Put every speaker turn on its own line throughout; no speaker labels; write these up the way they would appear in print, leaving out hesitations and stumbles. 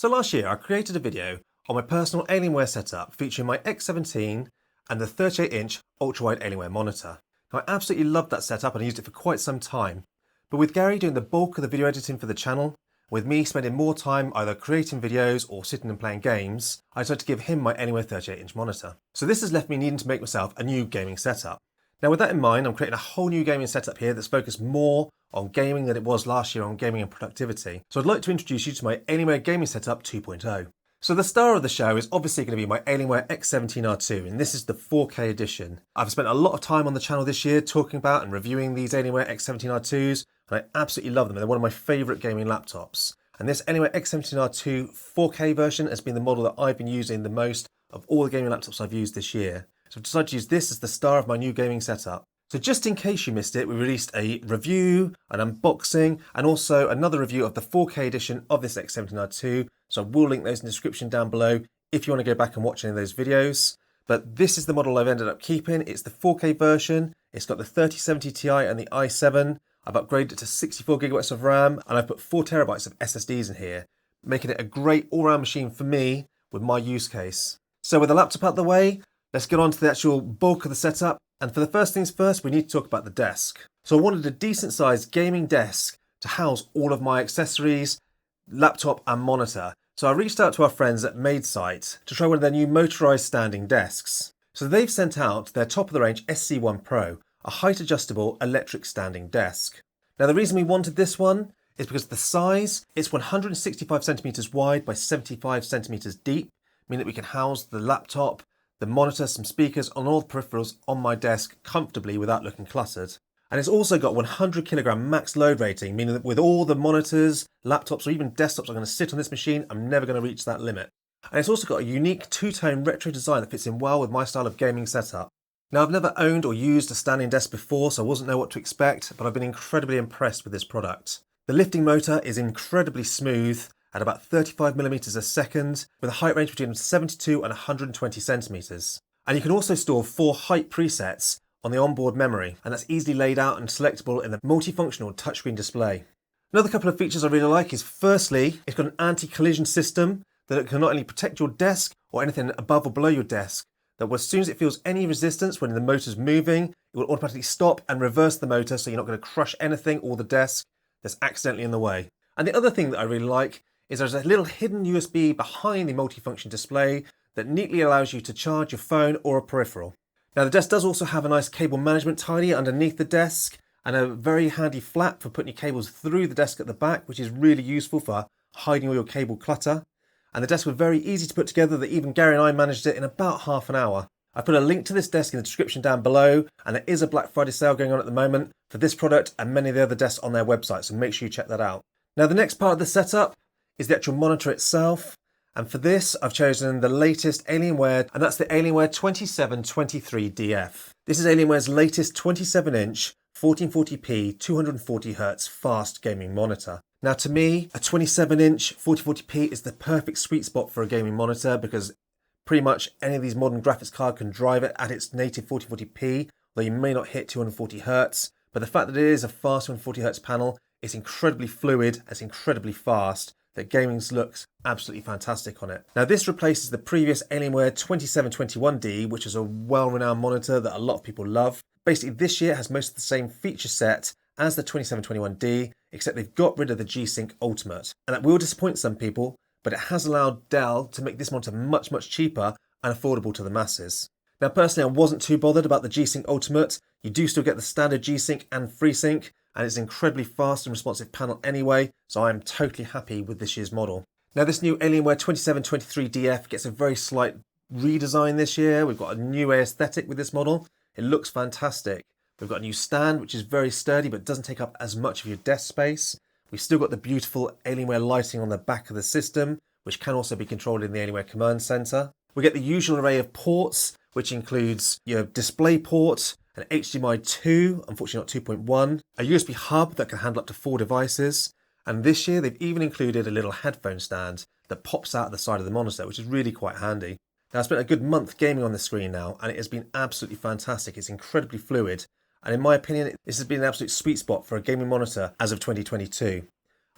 So last year I created a video on my personal Alienware setup featuring my X17 and the 38-inch ultra-wide Alienware monitor. Now, I absolutely loved that setup and I used it for quite some time. But with Gary doing the bulk of the video editing for the channel, with me spending more time either creating videos or sitting and playing games, I decided to give him my Alienware 38-inch monitor. So this has left me needing to make myself a new gaming setup. Now with that in mind, I'm creating a whole new gaming setup here that's focused more on gaming than it was last year on gaming and productivity. So I'd like to introduce you to my Alienware Gaming Setup 2.0. So the star of the show is obviously going to be my Alienware X17r2, and this is the 4K edition. I've spent a lot of time on the channel this year talking about and reviewing these Alienware X17r2s, and I absolutely love them. They're one of my favourite gaming laptops. And this Alienware X17r2 4K version has been the model that I've been using the most of all the gaming laptops I've used this year. So I've decided to use this as the star of my new gaming setup. So just in case you missed it, we released a review, an unboxing, and also another review of the 4K edition of this X17r2. So I will link those in the description down below if you want to go back and watch any of those videos. But this is the model I've ended up keeping. It's the 4K version. It's got the 3070 Ti and the i7. I've upgraded it to 64 gigabytes of RAM, and I've put 4 terabytes of SSDs in here, making it a great all-round machine for me with my use case. So with the laptop out of the way, let's get on to the actual bulk of the setup. And for the first things first, we need to talk about the desk. So I wanted a decent sized gaming desk to house all of my accessories, laptop and monitor. So I reached out to our friends at MadeSite to try one of their new motorized standing desks. So they've sent out their top of the range SC1 Pro, a height adjustable electric standing desk. Now the reason we wanted this one is because the size, it's 165 centimeters wide by 75 centimeters deep, meaning that we can house the laptop, the monitor, some speakers, and all the peripherals on my desk comfortably without looking cluttered. And it's also got 100 kilogram max load rating, meaning that with all the monitors, laptops, or even desktops I'm going to sit on this machine, I'm never going to reach that limit. And it's also got a unique two-tone retro design that fits in well with my style of gaming setup. Now, I've never owned or used a standing desk before, so I wasn't know what to expect, but I've been incredibly impressed with this product. The lifting motor is incredibly smooth at about 35 millimeters a second, with a height range between 72 and 120 centimeters. And you can also store 4 height presets on the onboard memory, and that's easily laid out and selectable in the multifunctional touchscreen display. Another couple of features I really like is, firstly, it's got an anti-collision system that can not only protect your desk or anything above or below your desk, that as soon as it feels any resistance when the motor's moving, it will automatically stop and reverse the motor so you're not going to crush anything or the desk that's accidentally in the way. And the other thing that I really like is there's a little hidden USB behind the multifunction display that neatly allows you to charge your phone or a peripheral. Now the desk does also have a nice cable management tidy underneath the desk and a very handy flap for putting your cables through the desk at the back, which is really useful for hiding all your cable clutter. And the desk was very easy to put together, that even Gary and I managed it in about half an hour. I put a link to this desk in the description down below, and there is a Black Friday sale going on at the moment for this product and many of the other desks on their website, so make sure you check that out. Now the next part of the setup is the actual monitor itself, and for this I've chosen the latest Alienware, and that's the Alienware 2723DF. This is Alienware's latest 27-inch 1440p 240Hz fast gaming monitor. Now to me, a 27-inch 1440p is the perfect sweet spot for a gaming monitor, because pretty much any of these modern graphics card can drive it at its native 1440p, though you may not hit 240Hz, but the fact that it is a fast 240Hz panel, it's incredibly fluid, it's incredibly fast, that gaming looks absolutely fantastic on it. Now this replaces the previous Alienware 2721D, which is a well-renowned monitor that a lot of people love. Basically this year has most of the same feature set as the 2721D, except they've got rid of the G-Sync Ultimate. And that will disappoint some people, but it has allowed Dell to make this monitor much, much cheaper and affordable to the masses. Now personally, I wasn't too bothered about the G-Sync Ultimate. You do still get the standard G-Sync and FreeSync, and it's an incredibly fast and responsive panel anyway, so I am totally happy with this year's model. Now this new Alienware 2723DF gets a very slight redesign this year. We've got a new aesthetic with this model. It looks fantastic. We've got a new stand, which is very sturdy but doesn't take up as much of your desk space. We've still got the beautiful Alienware lighting on the back of the system, which can also be controlled in the Alienware Command Center. We get the usual array of ports, which includes your display port, an HDMI 2, unfortunately not 2.1, a USB hub that can handle up to 4 devices, and this year they've even included a little headphone stand that pops out the side of the monitor, which is really quite handy. Now, I've spent a good month gaming on the screen now, and it has been absolutely fantastic. It's incredibly fluid, and in my opinion, this has been an absolute sweet spot for a gaming monitor as of 2022.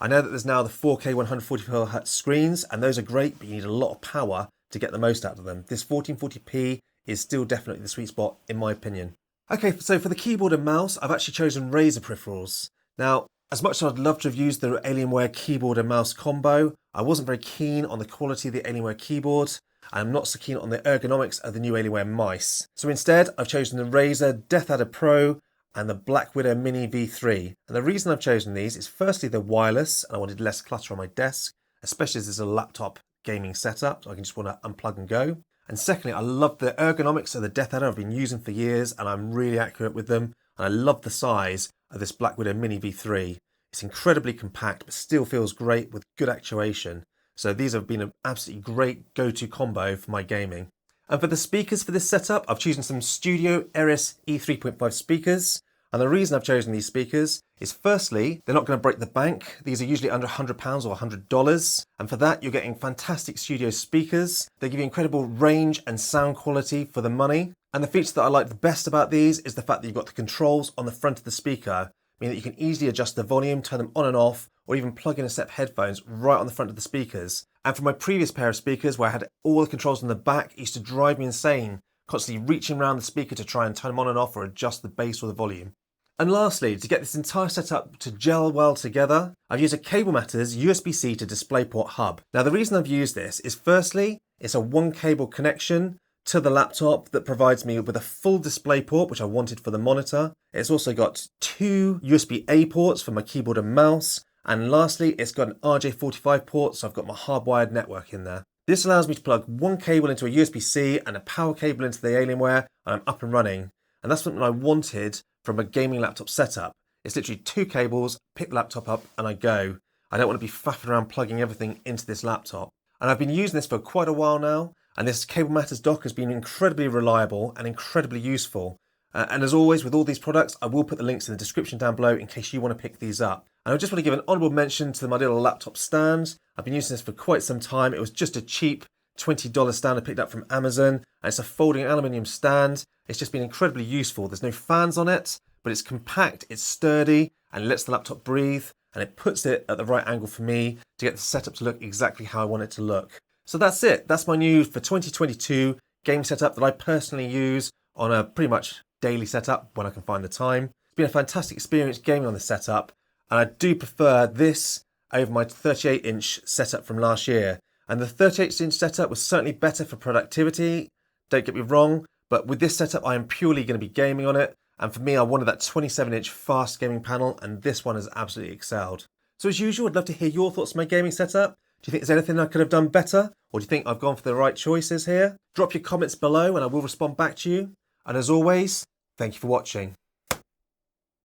I know that there's now the 4K 144Hz screens, and those are great, but you need a lot of power to get the most out of them. This 1440p is still definitely the sweet spot, in my opinion. Okay, so for the keyboard and mouse, I've actually chosen Razer Peripherals. Now, as much as I'd love to have used the Alienware keyboard and mouse combo, I wasn't very keen on the quality of the Alienware keyboard, and I'm not so keen on the ergonomics of the new Alienware mice. So instead, I've chosen the Razer Death Adder Pro and the Black Widow Mini V3. And the reason I've chosen these is firstly they're wireless, and I wanted less clutter on my desk, especially as this is a laptop gaming setup, so I can just want to unplug and go. And secondly, I love the ergonomics of the Death Adder I've been using for years, and I'm really accurate with them. And I love the size of this Black Widow Mini V3. It's incredibly compact, but still feels great with good actuation. So these have been an absolutely great go-to combo for my gaming. And for the speakers for this setup, I've chosen some Studio Eris E3.5 speakers. And the reason I've chosen these speakers is firstly, they're not going to break the bank. These are usually under £100 or $100. And for that, you're getting fantastic studio speakers. They give you incredible range and sound quality for the money. And the feature that I like the best about these is the fact that you've got the controls on the front of the speaker, meaning that you can easily adjust the volume, turn them on and off, or even plug in a set of headphones right on the front of the speakers. And for my previous pair of speakers where I had all the controls on the back, it used to drive me insane, constantly reaching around the speaker to try and turn them on and off or adjust the bass or the volume. And lastly, to get this entire setup to gel well together, I've used a Cable Matters USB-C to DisplayPort hub. Now the reason I've used this is firstly, it's a one cable connection to the laptop that provides me with a full DisplayPort, which I wanted for the monitor. It's also got two USB-A ports for my keyboard and mouse. And lastly, it's got an RJ45 port, so I've got my hardwired network in there. This allows me to plug one cable into a USB-C and a power cable into the Alienware, and I'm up and running. And that's something I wanted from a gaming laptop setup. It's literally two cables, pick the laptop up, and I go. I don't want to be faffing around plugging everything into this laptop. And I've been using this for quite a while now, and this Cable Matters dock has been incredibly reliable and incredibly useful. And as always, with all these products, I will put the links in the description down below in case you want to pick these up. And I just want to give an honourable mention to my little laptop stand. I've been using this for quite some time. It was just a cheap $20 stand I picked up from Amazon. And it's a folding aluminium stand. It's just been incredibly useful. There's no fans on it, but it's compact, it's sturdy, and it lets the laptop breathe. And it puts it at the right angle for me to get the setup to look exactly how I want it to look. So that's it. That's my new for 2022 game setup that I personally use on a pretty much daily setup when I can find the time. It's been a fantastic experience gaming on this setup, and I do prefer this over my 38-inch setup from last year. And the 38-inch setup was certainly better for productivity, don't get me wrong, but with this setup I am purely going to be gaming on it, and for me I wanted that 27-inch fast gaming panel, and this one has absolutely excelled. So as usual, I'd love to hear your thoughts on my gaming setup. Do you think there's anything I could have done better? Or do you think I've gone for the right choices here? Drop your comments below and I will respond back to you. And as always, thank you for watching.